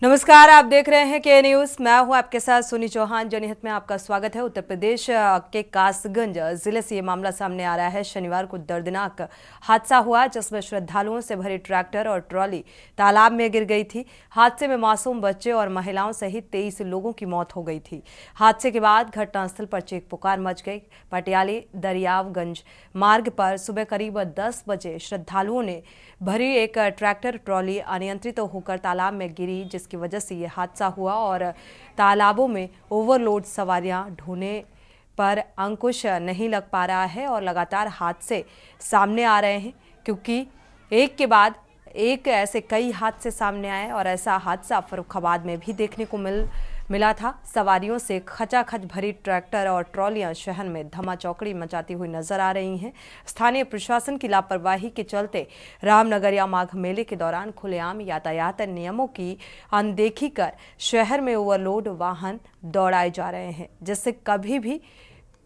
नमस्कार, आप देख रहे हैं के न्यूज। मैं हूं आपके साथ सुनी चौहान। जनहित में आपका स्वागत है। उत्तर प्रदेश के कासगंज जिले से ये मामला सामने आ रहा है। शनिवार को दर्दनाक हादसा हुआ जिसमें श्रद्धालुओं से भरी ट्रैक्टर और ट्रॉली तालाब में गिर गई थी। हादसे में मासूम बच्चे और महिलाओं सहित 23 लोगों की मौत हो गई थी। हादसे के बाद घटनास्थल पर चीख पुकार मच गई। पटियाली दरियावगंज मार्ग पर सुबह करीब 10 बजे श्रद्धालुओं ने भरी एक ट्रैक्टर ट्रॉली अनियंत्रित होकर तालाब में गिरी, जिसकी वजह से ये हादसा हुआ और तालाबों में ओवरलोड सवारियां ढोने पर अंकुश नहीं लग पा रहा है और लगातार हादसे सामने आ रहे हैं, क्योंकि एक के बाद एक ऐसे कई हादसे सामने आए और ऐसा हादसा फर्रुखाबाद में भी देखने को मिला था। सवारियों से खचाखच भरी ट्रैक्टर और ट्रॉलियां शहर में धमाचौकड़ी मचाती हुई नजर आ रही हैं। स्थानीय प्रशासन की लापरवाही के चलते रामनगरिया माघ मेले के दौरान खुलेआम यातायात नियमों की अनदेखी कर शहर में ओवरलोड वाहन दौड़ाए जा रहे हैं, जिससे कभी भी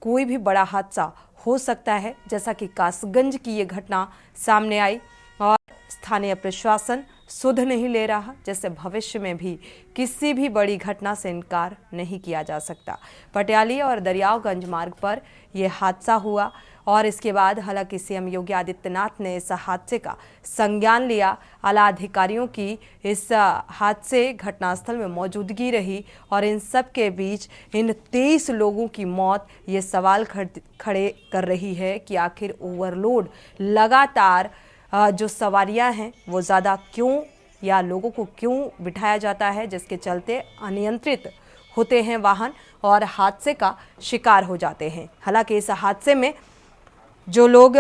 कोई भी बड़ा हादसा हो सकता है, जैसा कि कासगंज की ये घटना सामने आई। और स्थानीय प्रशासन सुध नहीं ले रहा, जैसे भविष्य में भी किसी भी बड़ी घटना से इनकार नहीं किया जा सकता। पटियाली और दरियावगंज मार्ग पर यह हादसा हुआ और इसके बाद हालांकि सीएम योगी आदित्यनाथ ने इस हादसे का संज्ञान लिया। आला अधिकारियों की इस हादसे घटनास्थल में मौजूदगी रही और इन सब के बीच इन 23 लोगों की मौत ये सवाल खड़े कर रही है कि आखिर ओवरलोड लगातार जो सवारियां हैं वो ज़्यादा क्यों या लोगों को क्यों बिठाया जाता है, जिसके चलते अनियंत्रित होते हैं वाहन और हादसे का शिकार हो जाते हैं। हालांकि इस हादसे में जो लोग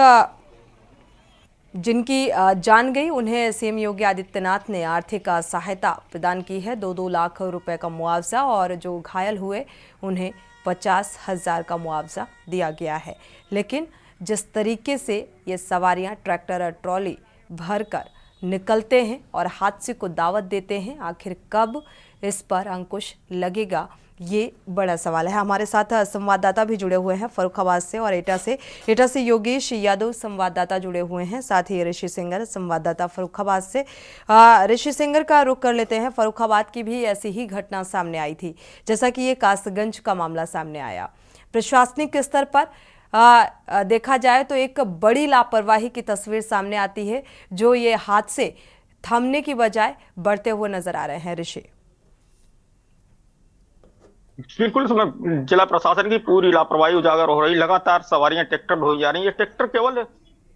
जिनकी जान गई उन्हें सीएम योगी आदित्यनाथ ने आर्थिक सहायता प्रदान की है। 2-2 लाख रुपए का मुआवजा और जो घायल हुए उन्हें 50,000 का मुआवजा दिया गया है। लेकिन जिस तरीके से ये सवारियां ट्रैक्टर और ट्रॉली भरकर निकलते हैं और हादसे को दावत देते हैं, आखिर कब इस पर अंकुश लगेगा, ये बड़ा सवाल है। हमारे साथ संवाददाता भी जुड़े हुए हैं फर्रुखाबाद से और एटा से योगेश यादव संवाददाता जुड़े हुए हैं, साथ ही ऋषि सिंगर संवाददाता फर्रुखाबाद से। ऋषि सिंगर का रुख कर लेते हैं। फर्रुखाबाद की भी ऐसी ही घटना सामने आई थी, जैसा कि ये कासगंज का मामला सामने आया। प्रशासनिक स्तर पर देखा जाए तो एक बड़ी लापरवाही की तस्वीर सामने आती है, जो ये हादसे थमने की बजाय बढ़ते हुए नजर आ रहे हैं। ऋषि, बिल्कुल इसमें जिला प्रशासन की पूरी लापरवाही उजागर हो रही। लगातार सवारियां ट्रैक्टर ढोई जा रही है। ये ट्रैक्टर केवल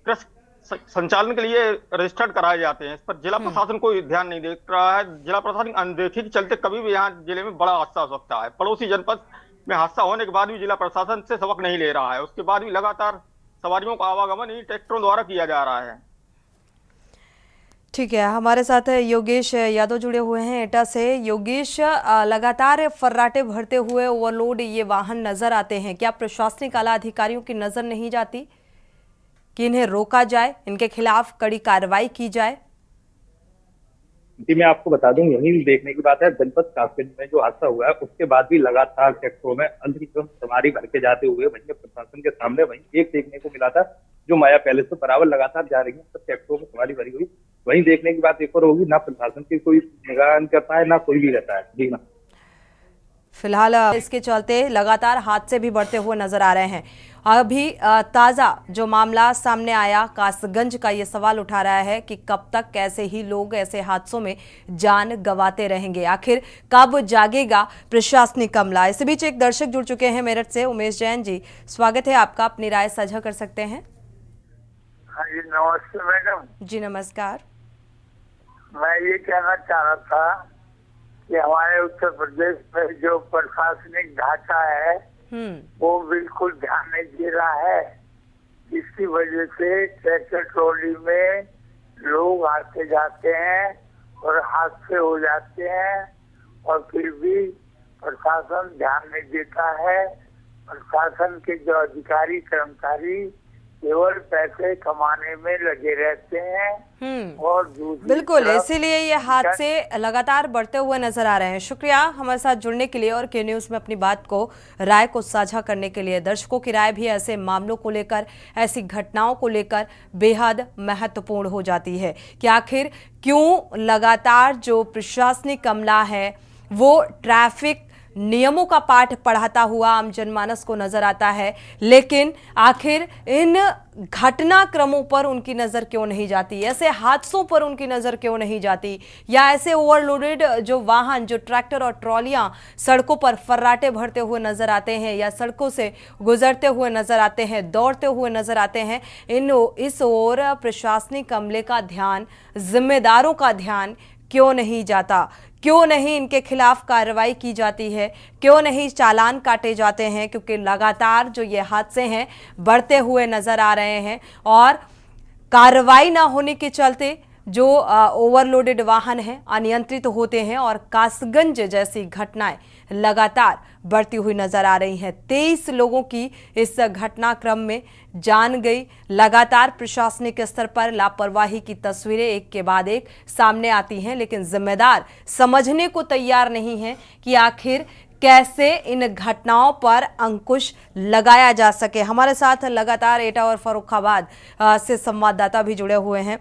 कृषि संचालन के लिए रजिस्टर्ड कराए जाते हैं। इस पर जिला प्रशासन कोई ध्यान नहीं दे रहा है। जिला प्रशासन अनदेखी के चलते कभी भी यहाँ जिले में बड़ा हादसा हो सकता है। पड़ोसी जनपद में हादसा होने के बाद भी जिला प्रशासन से सबक नहीं ले रहा है। उसके बाद भी लगातार सवारियों का आवागमन इन ट्रैक्टरों द्वारा किया जा रहा है। ठीक है, हमारे साथ योगेश यादव जुड़े हुए हैं एटा से। योगेश, लगातार फर्राटे भरते हुए ओवरलोड ये वाहन नजर आते हैं, क्या प्रशासनिक आला अधिकारियों की नजर नहीं जाती कि इन्हें रोका जाए, इनके खिलाफ कड़ी कार्रवाई की जाए? जी, मैं आपको बता दूं, यही देखने की बात है। जनपद कासगंज में जो हादसा हुआ है उसके बाद भी लगातार ट्रैक्टरों में अनधिकृत सवारी भर के जाते हुए वहीं प्रशासन के सामने वहीं एक देखने को मिला था, जो माया पैलेस से बराबर लगातार जा रही है, सब ट्रैक्टरों में सवारी भरी हुई। वहीं देखने की बात एक और होगी, ना प्रशासन की कोई निगरानी करता है ना कोई भी रहता है। जी ना, फिलहाल इसके चलते लगातार हादसे भी बढ़ते हुए नजर आ रहे हैं। अभी ताजा जो मामला सामने आया कासगंज का, ये सवाल उठा रहा है कि कब तक ऐसे ही लोग ऐसे हादसों में जान गंवाते रहेंगे, आखिर कब जागेगा प्रशासनिक अमला। इस बीच एक दर्शक जुड़ चुके हैं मेरठ से, उमेश जैन जी, स्वागत है आपका, अपनी राय साझा कर सकते हैं। हाँ जी, नमस्ते मैडम। जी नमस्कार। मैं ये कहना चाह रहा था कि हमारे उत्तर प्रदेश में जो प्रशासनिक ढांचा है वो बिल्कुल ध्यान नहीं दे रहा है। इसकी वजह से ट्रैक्टर ट्रॉली में लोग आते जाते हैं और हादसे हो जाते हैं और फिर भी प्रशासन ध्यान नहीं देता है। प्रशासन के जो अधिकारी कर्मचारी केवल पैसे कमाने में लगे रहते हैं और दूसरी बिल्कुल, तरफ इसीलिए ये हादसे लगातार बढ़ते हुए नजर आ रहे हैं। शुक्रिया हमारे साथ जुड़ने के लिए और के न्यूज़ में अपनी बात को, राय को साझा करने के लिए। दर्शकों की राय भी ऐसे मामलों को लेकर, ऐसी घटनाओं को लेकर बेहद महत्वपूर्ण हो जाती है कि आखिर क्यों लगातार जो प्रशासनिक अमला है वो ट्रैफिक नियमों का पाठ पढ़ाता हुआ आम जनमानस को नजर आता है, लेकिन आखिर इन घटनाक्रमों पर उनकी नजर क्यों नहीं जाती, ऐसे हादसों पर उनकी नजर क्यों नहीं जाती, या ऐसे ओवरलोडेड जो वाहन, जो ट्रैक्टर और ट्रॉलियां सड़कों पर फर्राटे भरते हुए नजर आते हैं या सड़कों से गुजरते हुए नजर आते हैं, दौड़ते हुए नजर आते हैं, इस ओर प्रशासनिक अमले का ध्यान, जिम्मेदारों का ध्यान क्यों नहीं जाता? क्यों नहीं इनके खिलाफ कार्रवाई की जाती है? क्यों नहीं चालान काटे जाते हैं? क्योंकि लगातार जो ये हादसे हैं बढ़ते हुए नजर आ रहे हैं और कार्रवाई ना होने के चलते जो ओवरलोडेड वाहन हैं अनियंत्रित होते हैं और कासगंज जैसी घटनाएं लगातार बढ़ती हुई नजर आ रही हैं। 23 लोगों की इस घटनाक्रम में जान गई। लगातार प्रशासनिक स्तर पर लापरवाही की तस्वीरें एक के बाद एक सामने आती हैं, लेकिन जिम्मेदार समझने को तैयार नहीं है कि आखिर कैसे इन घटनाओं पर अंकुश लगाया जा सके। हमारे साथ लगातार एटा और फर्रुखाबाद से संवाददाता भी जुड़े हुए हैं।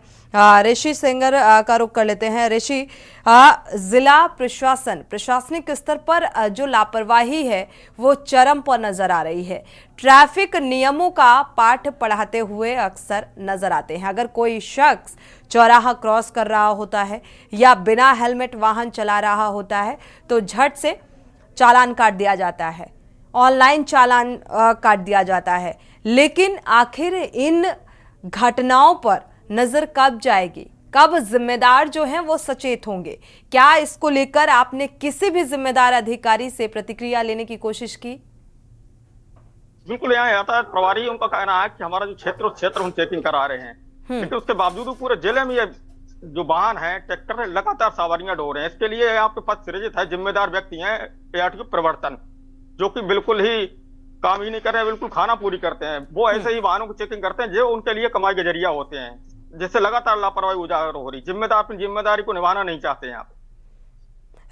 ऋषि सेंगर का रुख कर लेते हैं। ऋषि, जिला प्रशासन, प्रशासनिक स्तर पर जो लापरवाही है वो चरम पर नजर आ रही है। ट्रैफिक नियमों का पाठ पढ़ाते हुए अक्सर नजर आते हैं। अगर कोई शख्स चौराहा क्रॉस कर रहा होता है या बिना हेलमेट वाहन चला रहा होता है तो झट से चालान काट दिया जाता है, ऑनलाइन चालान काट दिया जाता है। लेकिन आखिर इन घटनाओं पर नजर कब जाएगी? कब जिम्मेदार जो हैं वो सचेत होंगे? क्या इसको लेकर आपने किसी भी जिम्मेदार अधिकारी से प्रतिक्रिया लेने की कोशिश की? बिल्कुल, यहाँ यातायात प्रभारी उनका कहना है कि हमारा जो क्षेत्र, उस क्षेत्र हम चेकिंग करा रहे हैं, लेकिन उसके बावजूद पूरे जिले में ये जो वाहन है, ट्रैक्टर है, लगातार सवारियां ढो रहे हैं। इसके लिए आपके पास सृजित है, जिम्मेदार व्यक्ति हैं ARTO प्रवर्तन, जो कि बिल्कुल ही काम ही नहीं कर रहे हैं, बिल्कुल खाना पूरी करते हैं। वो ऐसे ही वाहनों की चेकिंग करते हैं जो उनके लिए कमाई का जरिया होते हैं, जिससे लगातार लापरवाही उजागर हो रही। जिम्मेदार अपनी जिम्मेदारी को निभाना नहीं चाहते हैं आप।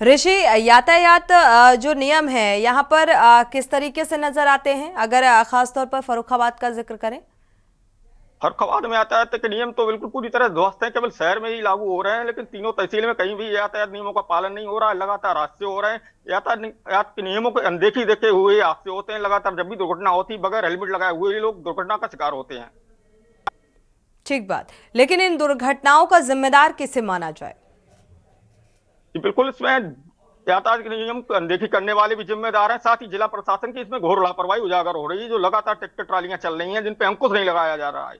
ऋषि, यातायात जो नियम है यहाँ पर किस तरीके से नजर आते हैं? अगर खासतौर पर फर्रुखाबाद का जिक्र करें। फर्रुखाबाद में यातायात के नियम तो बिल्कुल पूरी तरह ध्वस्त हैं, केवल शहर में ही लागू हो रहे हैं, लेकिन तीनों तहसील में कहीं भी यातायात नियमों का पालन नहीं हो रहा है। लगातार हादसे हो रहे हैं, यातायात के नियमों को अनदेखी देखे हुए हादसे होते हैं। लगातार जब भी दुर्घटना होती है, बगैर हेलमेट लगाए हुए ही लोग दुर्घटना का शिकार होते हैं। ठीक बात, लेकिन इन दुर्घटनाओं का जिम्मेदार किसे माना जाए? बिल्कुल, इसमें यातायात के नियम को अनदेखी करने वाले भी जिम्मेदार हैं, साथ ही जिला प्रशासन की इसमें घोर लापरवाही उजागर हो रही है, जो लगातार ट्रैक्टर ट्रालियां चल रही हैं जिन पे अंकुश नहीं लगाया जा रहा है।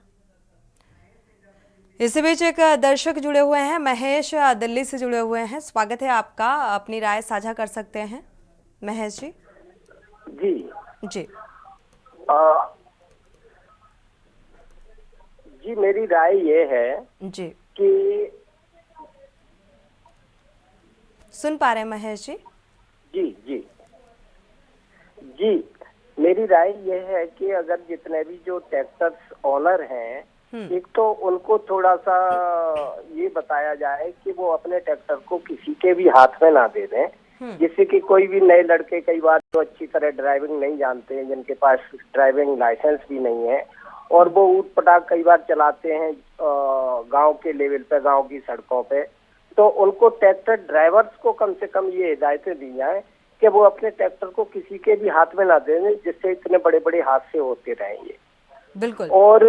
इसी बीच एक दर्शक जुड़े हुए हैं, महेश दिल्ली से जुड़े हुए हैं। स्वागत है आपका, अपनी राय साझा कर सकते हैं महेश जी। जी जी जी, मेरी राय ये है जी, कि सुन पा रहे हैं महेश जी? जी जी जी, मेरी राय ये है कि अगर जितने भी जो ट्रैक्टर्स ओनर हैं, एक तो उनको थोड़ा सा ये बताया जाए कि वो अपने ट्रैक्टर को किसी के भी हाथ में ना दे दें, जिससे कि कोई भी नए लड़के कई बार तो अच्छी तरह ड्राइविंग नहीं जानते हैं, जिनके पास ड्राइविंग लाइसेंस भी नहीं है, और वो ऊट पटांग कई बार चलाते हैं गांव के लेवल पे, गांव की सड़कों पे। तो उनको ट्रैक्टर ड्राइवर्स को कम से कम ये हिदायतें दी जाए कि वो अपने ट्रैक्टर को किसी के भी हाथ में ना दें, जिससे इतने बड़े बड़े हादसे होते रहेंगे। बिल्कुल। और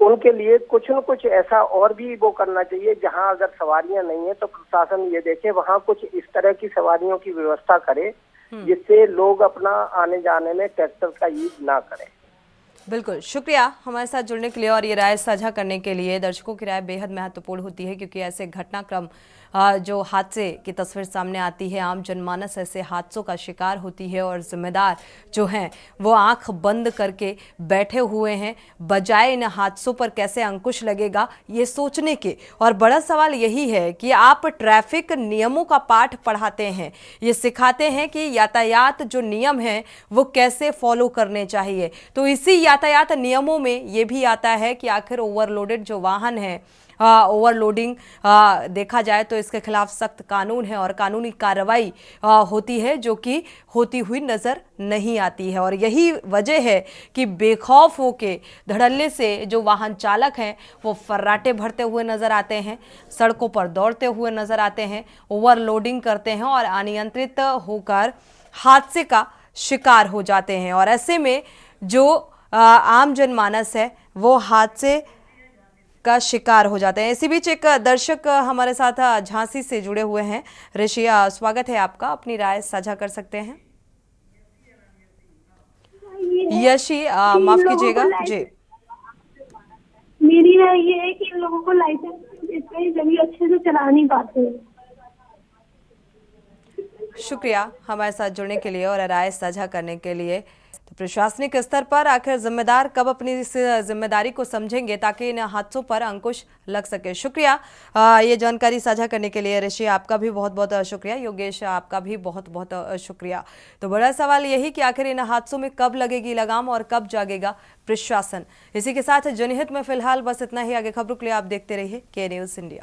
उनके लिए कुछ न कुछ ऐसा और भी वो करना चाहिए, जहां अगर सवारियां नहीं है तो प्रशासन ये देखे वहां कुछ इस तरह की सवारियों की व्यवस्था करे जिससे लोग अपना आने जाने में ट्रैक्टर का यूज ना करें। बिल्कुल, शुक्रिया हमारे साथ जुड़ने के लिए और ये राय साझा करने के लिए। दर्शकों की राय बेहद महत्वपूर्ण होती है क्योंकि ऐसे घटनाक्रम जो हादसे की तस्वीर सामने आती है, आम जनमानस ऐसे हादसों का शिकार होती है और जिम्मेदार जो हैं वो आंख बंद करके बैठे हुए हैं, बजाय इन हादसों पर कैसे अंकुश लगेगा ये सोचने के। और बड़ा सवाल यही है कि आप ट्रैफिक नियमों का पाठ पढ़ाते हैं, ये सिखाते हैं कि यातायात जो नियम हैं वो कैसे फॉलो करने चाहिए, तो इसी यातायात नियमों में ये भी आता है कि आखिर ओवरलोडेड जो वाहन है, ओवरलोडिंग देखा जाए तो इसके खिलाफ सख्त कानून है और कानूनी कार्रवाई होती है, जो कि होती हुई नजर नहीं आती है। और यही वजह है कि बेखौफ होके धड़ल्ले से जो वाहन चालक हैं वो फर्राटे भरते हुए नजर आते हैं, सड़कों पर दौड़ते हुए नजर आते हैं, ओवरलोडिंग करते हैं और अनियंत्रित होकर हादसे का शिकार हो जाते हैं। और ऐसे में जो आम जनमानस है वो हादसे का शिकार हो जाते हैं। इसी बीच एक दर्शक हमारे साथ झांसी से जुड़े हुए हैं। ऋषि, स्वागत है आपका, अपनी राय साझा कर सकते हैं। यशी, माफ कीजिएगा जी। मेरी राय ये है कि इन लोगों को लाइसेंस देते हैं जब ये अच्छे से चला नहीं पाते। शुक्रिया हमारे साथ जुड़ने के लिए और राय साझा करने के लिए। तो प्रशासनिक स्तर पर आखिर जिम्मेदार कब अपनी इस जिम्मेदारी को समझेंगे ताकि इन हादसों पर अंकुश लग सके। शुक्रिया ये जानकारी साझा करने के लिए ऋषि, आपका भी बहुत बहुत शुक्रिया। योगेश, आपका भी बहुत बहुत शुक्रिया। तो बड़ा सवाल यही कि आखिर इन हादसों में कब लगेगी लगाम और कब जागेगा प्रशासन। इसी के साथ जनहित में फिलहाल बस इतना ही। आगे खबरों के लिए आप देखते रहिए के न्यूज़ इंडिया।